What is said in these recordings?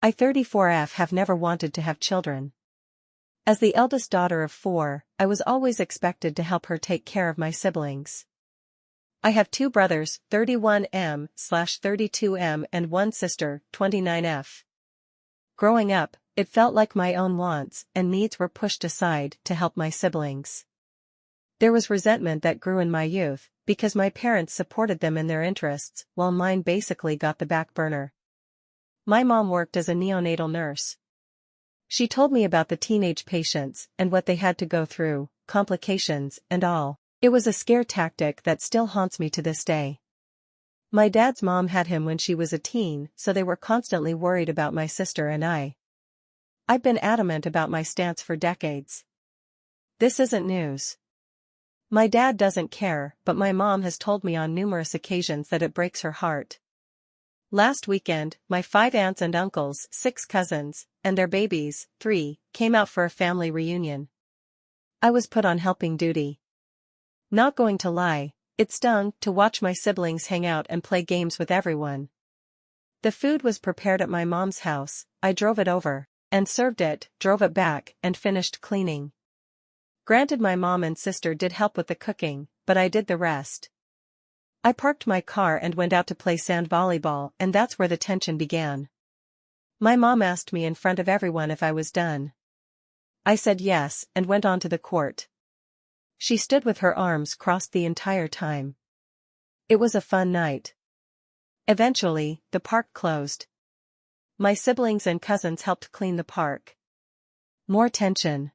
I 34F have never wanted to have children. As the eldest daughter of 4, I was always expected to help her take care of my siblings. I have 2 brothers, 31M/32M, and 1 sister, 29F. Growing up, it felt like my own wants and needs were pushed aside to help my siblings. There was resentment that grew in my youth, because my parents supported them in their interests, while mine basically got the back burner. My mom worked as a neonatal nurse. She told me about the teenage patients and what they had to go through, complications and all. It was a scare tactic that still haunts me to this day. My dad's mom had him when she was a teen, so they were constantly worried about my sister and I. I've been adamant about my stance for decades. This isn't news. My dad doesn't care, but my mom has told me on numerous occasions that it breaks her heart. Last weekend, my 5 aunts and uncles, 6 cousins, and their babies, 3, came out for a family reunion. I was put on helping duty. Not going to lie, it stung to watch my siblings hang out and play games with everyone. The food was prepared at my mom's house, I drove it over, and served it, drove it back, and finished cleaning. Granted, my mom and sister did help with the cooking, but I did the rest. I parked my car and went out to play sand volleyball, and that's where the tension began. My mom asked me in front of everyone if I was done. I said yes and went on to the court. She stood with her arms crossed the entire time. It was a fun night. Eventually, the park closed. My siblings and cousins helped clean the park. More tension.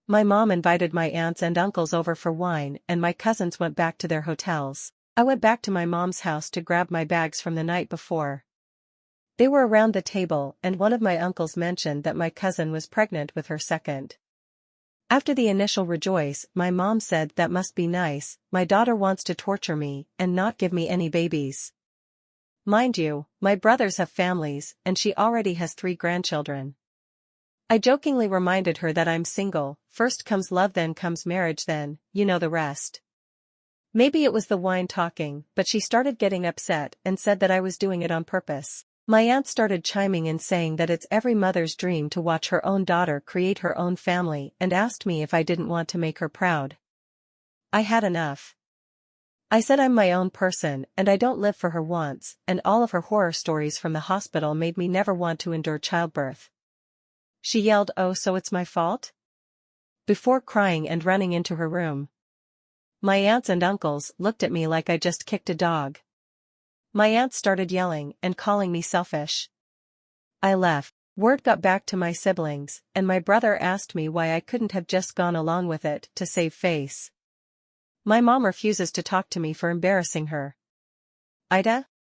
My mom invited my aunts and uncles over for wine, and my cousins went back to their hotels. I went back to my mom's house to grab my bags from the night before. They were around the table, and one of my uncles mentioned that my cousin was pregnant with her second. After the initial rejoice, my mom said that must be nice, my daughter wants to torture me and not give me any babies. Mind you, my brothers have families, and she already has 3 grandchildren. I jokingly reminded her that I'm single, first comes love then comes marriage then, you know the rest. Maybe it was the wine talking, but she started getting upset and said that I was doing it on purpose. My aunt started chiming in saying that it's every mother's dream to watch her own daughter create her own family and asked me if I didn't want to make her proud. I had enough. I said I'm my own person and I don't live for her wants, and all of her horror stories from the hospital made me never want to endure childbirth. She yelled, "Oh, so it's my fault?" before crying and running into her room. My aunts and uncles looked at me like I just kicked a dog. My aunt started yelling and calling me selfish. I left. Word got back to my siblings, and my brother asked me why I couldn't have just gone along with it to save face. My mom refuses to talk to me for embarrassing her. AITA?